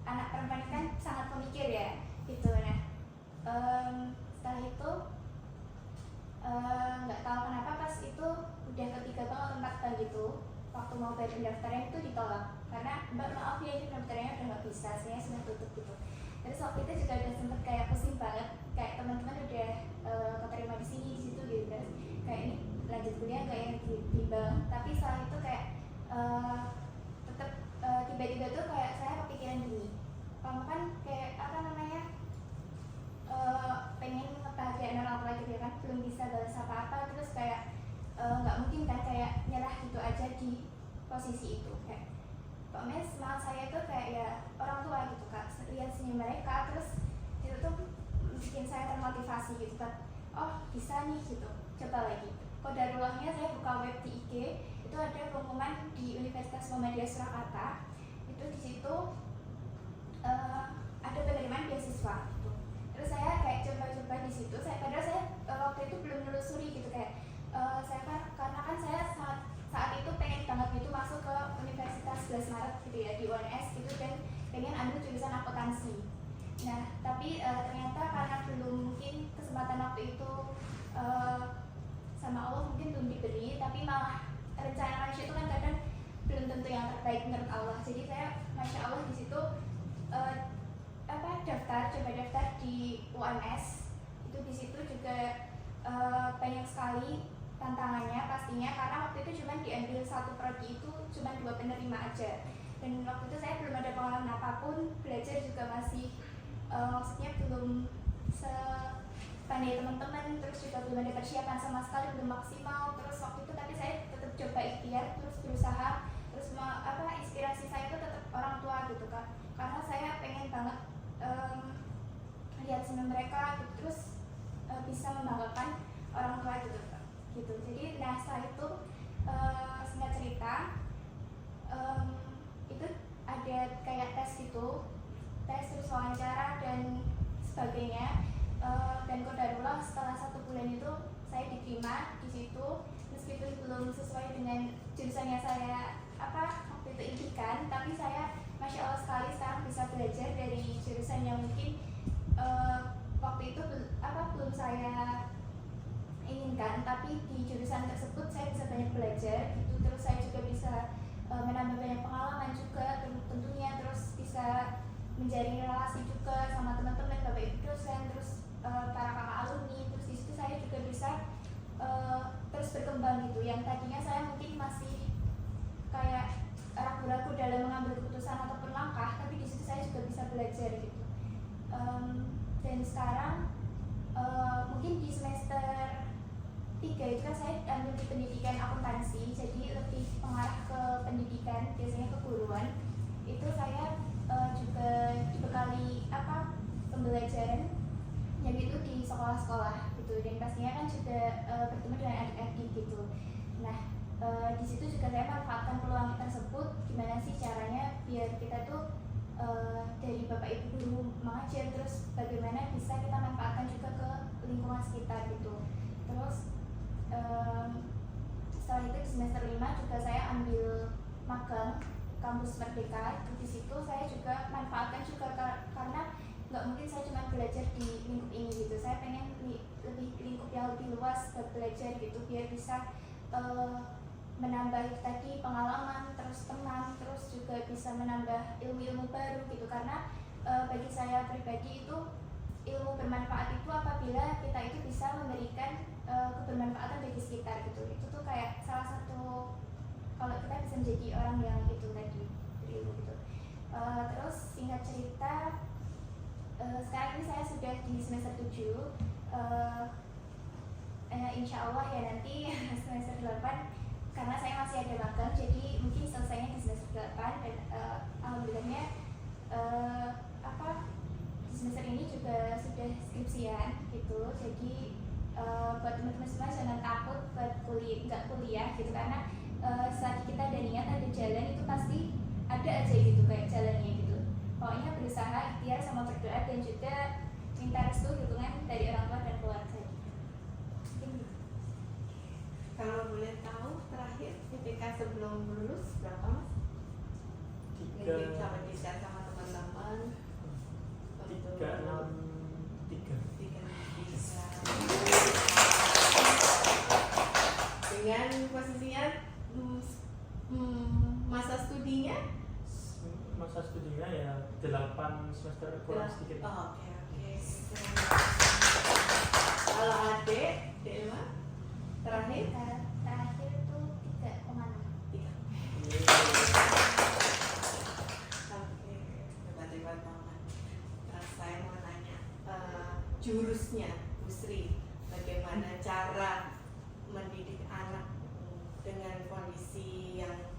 anak perempuan kan sangat pemikir ya gitu. Nah setelah itu nggak tahu kenapa pas itu udah ketiga banget tempat bank gitu, waktu mau bayar pendaftaran itu ditolak karena mbak maaf ya ini pendaftarannya udah nggak bisa, saya sudah tutup gitu. Terus waktu itu juga udah sempet kayak pusing banget, kayak teman-teman udah keterima di sini di situ gitu, terus kayak ini lanjut kuliah nggak yang bimbang. Tapi setelah itu kayak tetap tiba-tiba tuh kayak saya kepikiran gini, kamu kan kayak pengen ngebahagiain orang tua gitu ya kan, belum bisa balas apa-apa, terus kayak nggak mungkin kan kayak nyerah gitu aja di posisi itu. Kayak pokoknya semangat saya tuh kayak ya orang tua gitu Kak, lihat senyum mereka, terus itu tuh bikin saya termotivasi gitu kan, oh bisa nih gitu, coba lagi. Kodarullahnya saya buka web di IG, itu ada pengumuman di Universitas Muhammadiyah Surakarta, itu di situ ada penerimaan beasiswa gitu. Terus saya kayak coba-coba di situ, padahal saya waktu itu belum menelusuri gitu, kayak saya karena kan saya saat itu pengen banget gitu masuk ke Universitas 11 Maret gitu ya di UNS gitu, dan pengen ambil jurusan akuntansi. Nah tapi ternyata karena belum mungkin kesempatan waktu itu sama Allah mungkin belum diberi, tapi malah rencana manusia itu kan kadang belum tentu yang terbaik menurut Allah. Jadi saya masya Allah di situ coba daftar di UNS itu, di situ juga banyak sekali tantangannya pastinya, karena waktu itu cuma diambil satu prodi itu cuma 2 penerima aja, dan waktu itu saya belum ada pengalaman apapun, belajar juga masih maksudnya belum sepandai teman-teman, terus juga belum ada persiapan sama sekali, belum maksimal. Terus waktu itu tapi saya tetap coba ikhtiar, terus berusaha, terus inspirasi saya itu tetap orang tua gitu kan, karena saya pengen banget lihat senyum mereka gitu, terus bisa membanggakan orang tua gitu Kak. Gitu. Jadi nah setelah itu singkat cerita itu ada kayak tes gitu, tes terus wawancara dan sebagainya, dan qadarullah setelah 1 bulan itu saya diterima di situ, meskipun belum sesuai dengan jurusan yang saya waktu itu impikan, tapi saya masya Allah sekali sekarang bisa belajar dari jurusan yang mungkin waktu itu belum saya inginkan, tapi di jurusan tersebut saya bisa banyak belajar gitu, terus saya juga bisa menambah banyak pengalaman juga tentunya, terus bisa menjalin relasi juga sama teman-teman, bapak ibu dosen, terus para kakak alumni, terus di situ saya juga bisa terus berkembang gitu, yang tadinya saya mungkin masih kayak ragu-ragu dalam mengambil keputusan ataupun langkah, tapi di situ saya juga bisa belajar gitu. Dan sekarang mungkin di semester 3 itu kan saya ambil di pendidikan akuntansi, jadi lebih mengarah ke pendidikan, biasanya keguruan. Itu saya juga dibekali pembelajaran yang itu di sekolah-sekolah gitu, dan pastinya kan juga bertemu dengan adik-adik gitu. Nah di situ juga saya manfaatkan peluang tersebut, gimana sih caranya biar kita tuh dari bapak ibu guru mengajar, terus bagaimana bisa kita manfaatkan juga ke lingkungan sekitar gitu. Terus setelah itu di semester 5 juga saya ambil magang kampus Merdeka. Di situ saya juga manfaatkan juga karena nggak mungkin saya cuma belajar di lingkup ini gitu, saya pengen lebih lingkup yang lebih luas buat belajar gitu, biar bisa menambah tadi pengalaman, terus teman, terus juga bisa menambah ilmu-ilmu baru gitu, karena bagi saya pribadi itu ilmu bermanfaat itu apabila kita itu bisa memberikan kebermanfaatan bagi sekitar gitu. Itu tuh kayak salah satu kalau kita bisa menjadi orang yang itu tadi berilmu gitu. Terus singkat cerita sekarang ini saya sudah di semester 7, insya Allah ya nanti semester 8, karena saya masih ada magang, jadi mungkin selesainya di semester 8, dan alhamdulillahnya di semester ini juga sudah skripsian gitu. Jadi buat teman-teman semua jangan takut buat nggak kuliah gitu, karena saat kita ada niat, ada jalan, itu pasti ada aja gitu kayak jalannya gitu. Pokoknya berusaha, ikhtiar, sama berdoa, dan juga minta restu, dukungan dari orang tua dan keluarga gitu. Kalau boleh tahu terakhir IPK sebelum lulus berapa Mas? 3, Mungkin sama di-share sama teman-teman. 363. Dengan posisinya masa studinya? Masa studinya ya 8 semester kurang sedikit. Oh, oke. Kalau adik, Delma? Terakhir? Terakhir itu 3,6. Oke, hebat banget. Saya mau nanya jurusnya Bu Sri, bagaimana cara mendidik anak dengan kondisi yang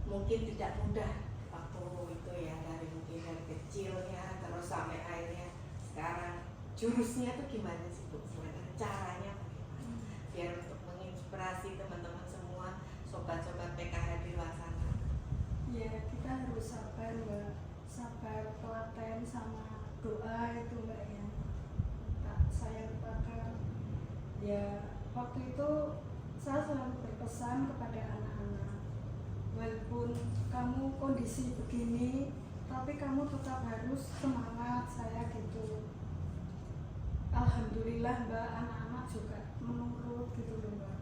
mungkin tidak mudah waktu itu ya, mungkin dari kecilnya terus sampai akhirnya sekarang. Jurusnya tuh gimana sih Bu? Sebenarnya caranya bagaimana? Biar untuk menginspirasi teman-teman semua, sobat-sobat PKH di luar sana. Ya kita harus sabar Mbak, sabar, telaten, sama doa itu Mbak ya. Tak saya lupakan. Ya waktu itu saya selalu berpesan kepada anak-anak, walaupun kamu kondisi begini, tapi kamu tetap harus semangat, saya gitu. Alhamdulillah Mbak, anak-anak juga menurut gitu loh Mbak.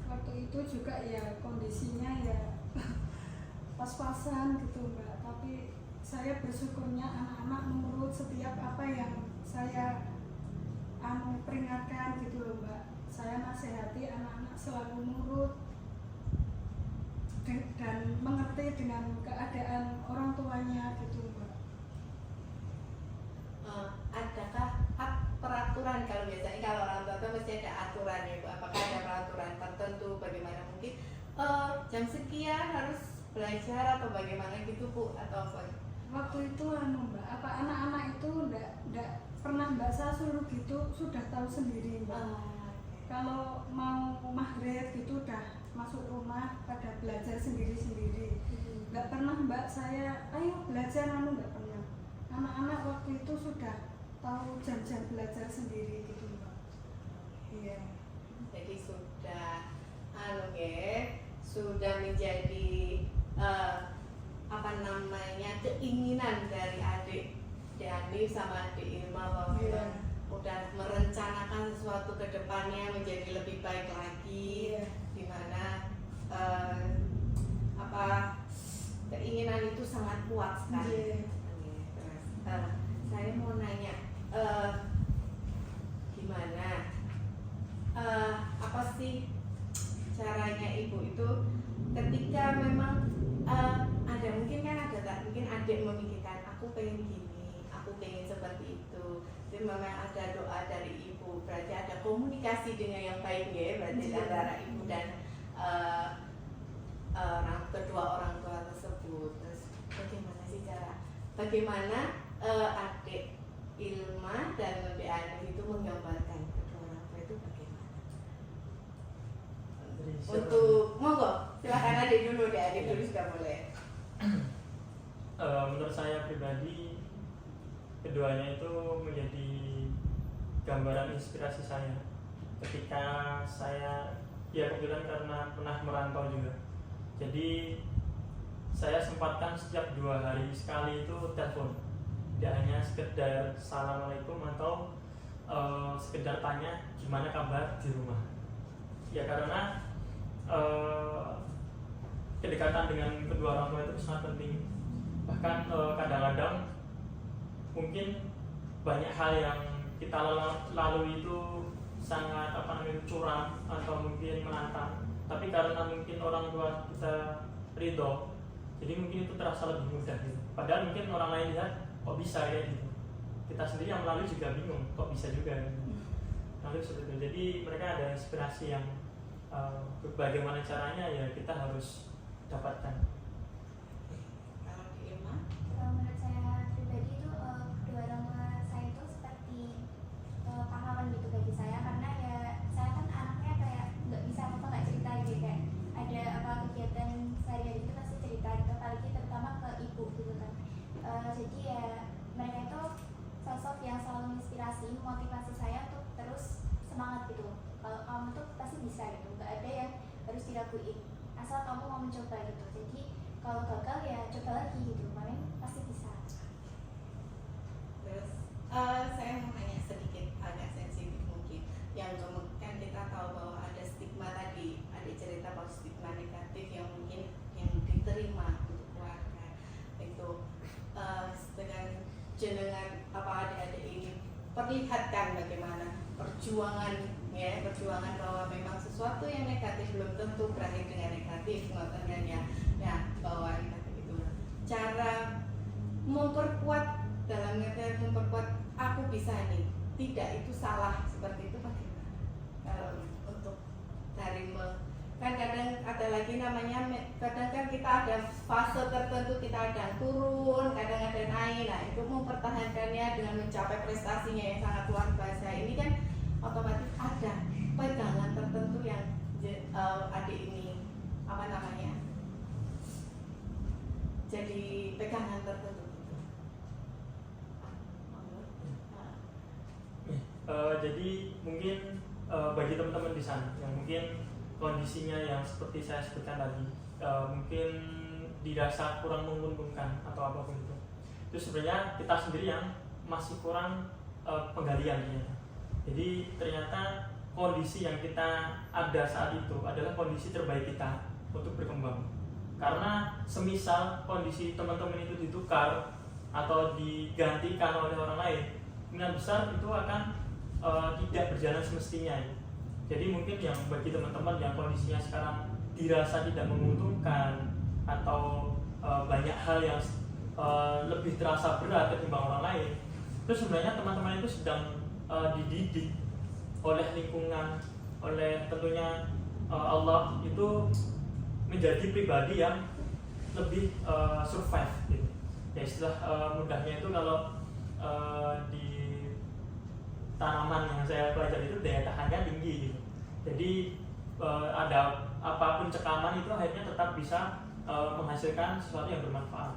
Waktu itu juga ya kondisinya ya pas-pasan gitu Mbak, tapi saya bersyukurnya anak-anak menurut setiap apa yang saya peringatkan gitu loh Mbak. saya nasihati anak-anak selalu nurut dan mengerti dengan keadaan orang tuanya gitu Mbak. Adakah peraturan, kalau biasanya kalau orang tua itu mesti ada aturan ya Bu? Apakah ada peraturan tertentu bagaimana mungkin jam sekian harus belajar atau bagaimana gitu Bu, atau apa? Waktu itu Mbak, apa anak-anak itu enggak pernah Mbak saya suruh gitu, sudah tahu sendiri Mbak. Kalau mau maghrib gitu udah masuk rumah pada belajar sendiri-sendiri. Enggak pernah Mbak saya, ayo belajar enggak pernah. Anak-anak waktu itu sudah tahu jam-jam belajar sendiri gitu Mbak. Iya. Jadi sudah sudah menjadi keinginan dari adik Dani sama adik Irma bahwa udah merencanakan sesuatu ke depannya menjadi lebih baik lagi, dimana keinginan itu sangat kuat sekali. Terus saya mau nanya, gimana apa sih caranya ibu itu ketika memang ada mungkin adik memikirkan aku pengen gini, aku pengen seperti itu, jadi memang ada doa dari ibu, berarti ada komunikasi dengan yang baik ya, berarti antara ibu dan kedua orang tua tersebut. Terus bagaimana sih bagaimana adik Ilma dan adik Anif itu menggambarkan kedua orang tua itu bagaimana? Untuk monggo silakan adik dulu deh, adik dulu sudah boleh. Menurut saya pribadi keduanya itu menjadi gambaran inspirasi saya ketika saya kebetulan karena pernah merantau juga, jadi saya sempatkan setiap 2 hari sekali itu telepon, tidak hanya sekedar assalamualaikum atau sekedar tanya gimana kabar di rumah ya, karena kedekatan dengan kedua orang tua itu sangat penting. Bahkan kadang-kadang mungkin banyak hal yang kita lalui itu sangat curang atau mungkin menantang, tapi karena mungkin orang tua kita ridho, jadi mungkin itu terasa lebih mudah gitu. Padahal mungkin orang lain lihat kok bisa ya gitu, kita sendiri yang melalui juga bingung kok bisa juga gitu. Lalu seperti itu. Jadi mereka ada inspirasi yang bagaimana caranya ya kita harus dapatkan. Kalau di Irma? Menurut saya pribadi itu kedua orang tua saya itu seperti pahlawan gitu bagi saya, karena ya saya kan anaknya kayak nggak bisa nggak cerita gitu, kayak ada apa kegiatan sehari-hari itu pasti cerita gitu, apalagi terutama ke ibu gitu kan. Jadi ya mereka itu sosok yang selalu menginspirasi, motivasi saya untuk terus semangat gitu. Kalau kamu tuh pasti bisa gitu, nggak ada yang harus diraguin, asal kamu mau mencoba gitu. Jadi kalau gagal ya coba lagi gitu, paling pasti bisa. Terus saya mau nanya sedikit agak sensitif mungkin, yang kan kita tahu bahwa ada stigma tadi, ada cerita bahwa stigma negatif yang mungkin yang diterima untuk keluarga itu dengan jenengan adik-adik ini perlihatkan bagaimana perjuangan bahwa memang sesuatu yang negatif belum tentu berakhir dengan negatif, ya bahwa negatif itu cara memperkuat, dalam artian memperkuat aku bisa nih, tidak itu salah, seperti itu bagaimana? Kalau untuk dari kan kadang ada lagi namanya, kadang kan kita ada fase tertentu, kita ada turun, kadang ada naik. Nah itu mempertahankannya dengan mencapai prestasinya yang sangat luar biasa ini kan otomatis ada pegangan tertentu yang adik ini jadi pegangan tertentu gitu. Jadi mungkin bagi teman-teman di sana yang mungkin kondisinya yang seperti saya sebutkan tadi, mungkin dirasa kurang menguntungkan atau apapun itu sebenarnya kita sendiri yang masih kurang penggalian ternyata. Jadi ternyata kondisi yang kita ada saat itu adalah kondisi terbaik kita untuk berkembang. Karena semisal kondisi teman-teman itu ditukar atau digantikan oleh orang lain, kemungkinan besar itu akan tidak berjalan semestinya. Jadi mungkin yang bagi teman-teman yang kondisinya sekarang dirasa tidak menguntungkan atau banyak hal yang lebih terasa berat ketimbang orang lain, itu sebenarnya teman-teman itu sedang dididik oleh lingkungan, oleh tentunya Allah itu menjadi pribadi yang lebih survive gitu. Ya istilah mudahnya itu kalau di tanaman yang saya pelajari itu daya tahannya tinggi gitu. Jadi ada apapun cekaman itu akhirnya tetap bisa menghasilkan sesuatu yang bermanfaat.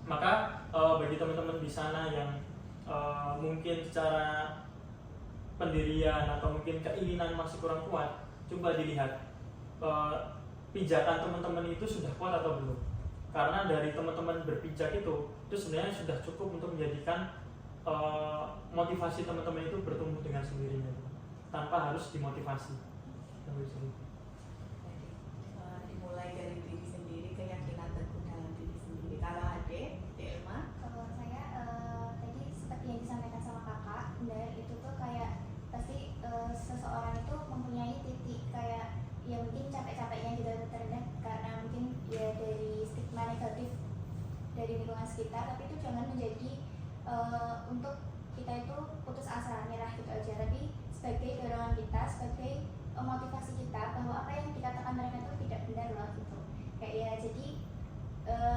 Maka bagi teman-teman di sana yang mungkin secara pendirian atau mungkin keinginan masih kurang kuat, coba dilihat pijakan teman-teman itu sudah kuat atau belum. Karena dari teman-teman berpijak itu sebenarnya sudah cukup untuk menjadikan motivasi teman-teman itu bertumbuh dengan sendirinya tanpa harus dimotivasi. Dimulai dari diri sendiri, keyakinan teguh dalam diri sendiri. Kalau Ade, Delma? Kalau saya tadi seperti yang disampaikan sama kakak, dan itu tuh kayak pasti seseorang itu mempunyai titik kayak ya mungkin capek-capeknya juga terlihat karena mungkin ya dari stigma negatif dari lingkungan sekitar, tapi itu jangan menjadi untuk kita itu putus asa, nyerah gitu aja, tapi sebagai dorongan kita, sebagai motivasi kita bahwa apa yang dikatakan mereka itu tidak benar loh gitu. Kayak ya jadi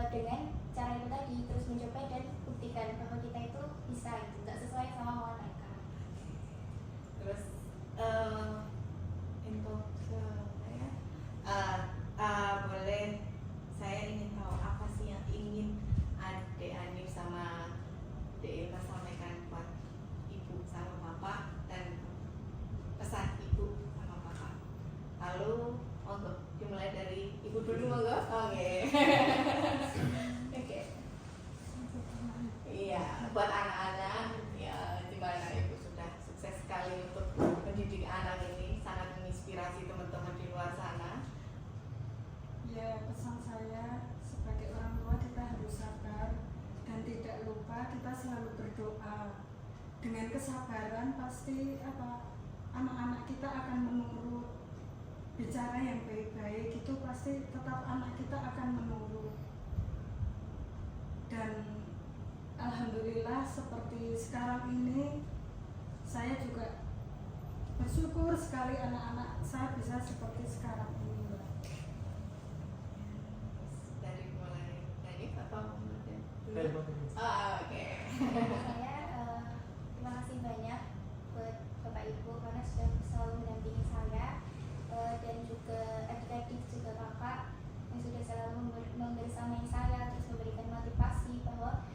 dengan cara itu tadi terus mencoba dan buktikan bahwa kita itu bisa gitu, nggak sesuai sama mau mereka. Terus untuk saya boleh, saya ingin tahu apa sih yang ingin Ade Anif sama Dek Ilma sampaikan buat ibu sama bapak, dan pesan ibu sama bapak. Lalu monggo dimulai dari ibu dulu, monggo. Oke. Oke. Iya, buat anak-anak ya, di mana ibu sudah sukses sekali untuk mendidik anak ini, sangat menginspirasi teman-teman di luar sana. Ya, pesan saya sebagai orang tua kita harus sabar dan tidak lupa kita selalu berdoa. Dengan kesabaran pasti anak-anak kita akan menurut. Bicara yang baik-baik itu pasti tetap anak kita akan menurut. Dan alhamdulillah seperti sekarang ini saya juga bersyukur sekali anak-anak saya bisa seperti sekarang ini, Mbak. Dari mulai dari atau kemudian oke. Saya terima kasih banyak buat Bapak Ibu karena sudah selalu mendampingi saya, dan juga adik-adik juga kakak yang sudah selalu membersamai saya, terus memberikan motivasi bahwa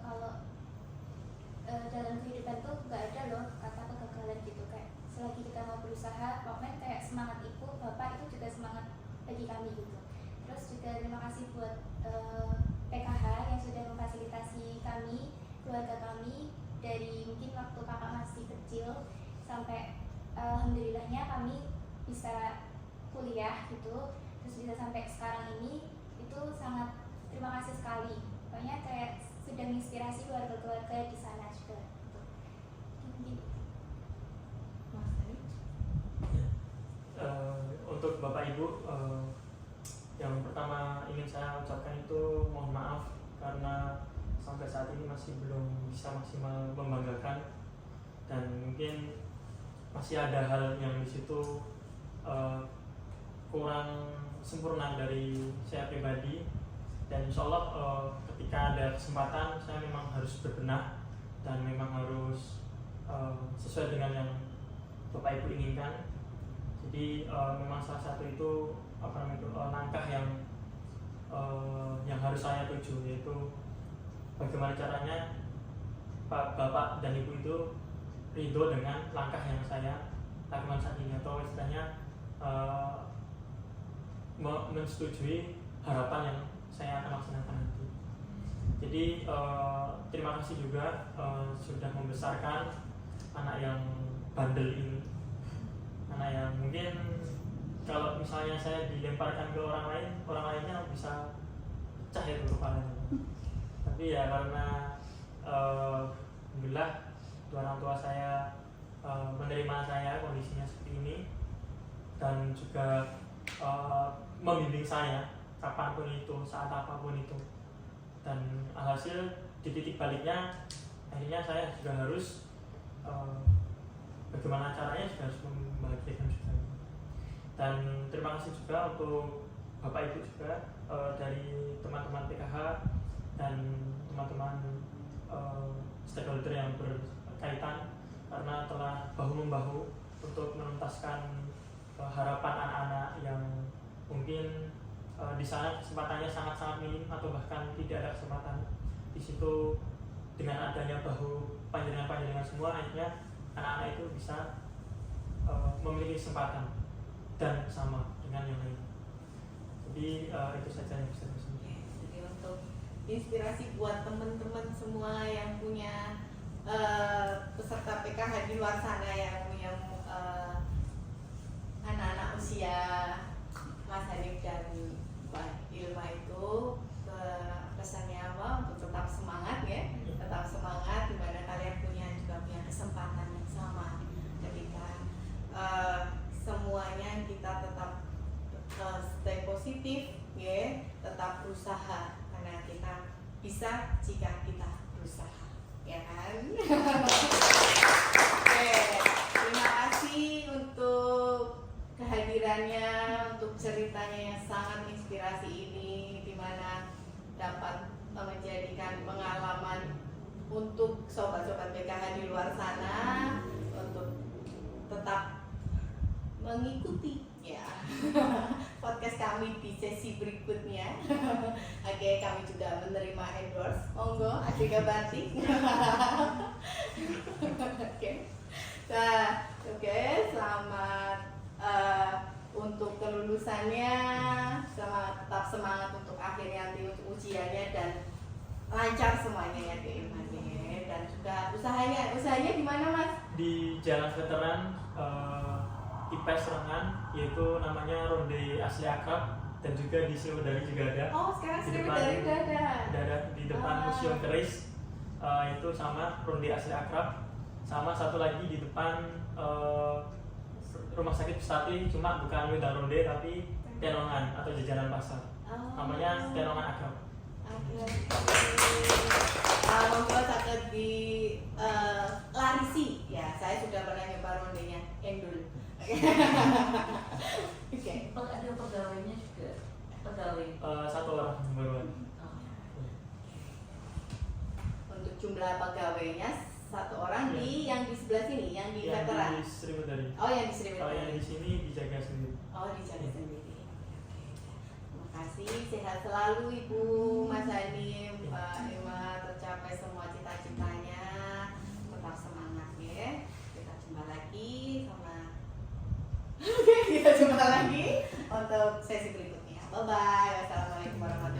kalau dalam kehidupan tuh gak ada loh kata kegagalan gitu, kayak selagi kita mau berusaha, pokoknya kayak semangat ibu, bapak itu juga semangat bagi kami gitu. Terus juga terima kasih buat PKH yang sudah memfasilitasi kami, keluarga kami dari mungkin waktu kakak masih kecil sampai alhamdulillahnya kami bisa kuliah gitu, terus bisa sampai sekarang ini, itu sangat terima kasih sekali. Pokoknya kayak sudah menginspirasi keluarga-keluarga di sana juga gitu. Mas Ari? Untuk Bapak Ibu, yang pertama ingin saya ucapkan itu mohon maaf karena sampai saat ini masih belum bisa maksimal membanggakan, dan mungkin masih ada hal yang di situ kurang sempurna dari saya pribadi. Dan insya Allah ketika ada kesempatan saya memang harus berbenah dan memang harus sesuai dengan yang Bapak Ibu inginkan. Jadi memang salah satu itu langkah yang harus saya tuju, yaitu bagaimana caranya Bapak dan Ibu itu ridho dengan langkah yang saya lakukan saat ini, atau istilahnya menyetujui harapan yang saya akan laksanakan nanti. Jadi terima kasih juga sudah membesarkan anak yang bandel ini, anak yang mungkin kalau misalnya saya dilemparkan ke orang lainnya bisa pecah itu kepalanya. Tapi ya karena alhamdulillah orang tua saya menerima saya kondisinya seperti ini dan juga membimbing saya kapanpun itu, saat apapun itu. Dan alhasil di titik baliknya akhirnya saya juga harus bagaimana caranya juga harus membahagiakan juga. Dan terima kasih juga untuk Bapak Ibu juga dari teman-teman PKH dan teman-teman stakeholder yang berkaitan karena telah bahu-membahu untuk menuntaskan harapan anak-anak yang mungkin di sana kesempatannya sangat-sangat minim atau bahkan tidak ada kesempatan. Di situ dengan adanya bahu panjenengan semua, akhirnya anak-anak itu bisa memiliki kesempatan dan sama dengan yang lain. Jadi itu saja yang bisa saya sampaikan. Jadi untuk inspirasi buat teman-teman semua yang punya peserta PKH di luar sana yang punya anak-anak usia Mas Hanif dan Mbak Ilma itu, pesannya apa? Untuk tetap semangat ya, tetap semangat dimana kalian juga punya kesempatan yang sama ketika semuanya kita tetap stay positif ya, tetap berusaha karena kita bisa jika kita berusaha, ya kan? Oke, terima kasih untuk kehadirannya, untuk ceritanya yang sangat inspirasi ini, di mana dapat menjadikan pengalaman untuk sobat-sobat PKH di luar sana untuk tetap mengikuti ya podcast kami di sesi berikutnya. Oke, kami juga menerima endorse, monggo Adika Batik. Oke, selamat untuk kelulusannya, tetap semangat untuk akhirnya nanti untuk ujiannya dan lancar semuanya ya Ilmanya. Dan juga usahanya di mana Mas? Di Jalan Veteran IPS Rengan, yaitu namanya Ronde Asli Akrab, dan juga di Sriwedari juga ada. Oh, sekarang di Sriwedari udah ada. Di depan Museum Keris, itu sama Ronde Asli Akrab, sama satu lagi di depan Rumah Sakit Pustati, cuma bukan Wedang Ronde tapi Tenongan atau jajanan pasar. Namanya Tenongan Akrab. Monggo sakit di Larisi ya, saya sudah pernah nyoba rondenya Endul. Oke. Ada pegawainya juga, pegawai. Satu orang baruan. Untuk jumlah pegawainya satu orang di yang di sebelah sini, yang di veteran. Yang di Sriwedari. Oh, yang di Sriwedari. Kalau yang di sini dijaga sendiri. Oh, dijaga sendiri. Terima kasih, sehat selalu Ibu, Mas Hanif, Mbak Ilma, tercapai semua cita-citanya. Tetap semangat ya. Kita jumpa lagi kita jumpa lagi untuk sesi berikutnya. Bye bye. Wassalamualaikum warahmatullahi wabarakatuh.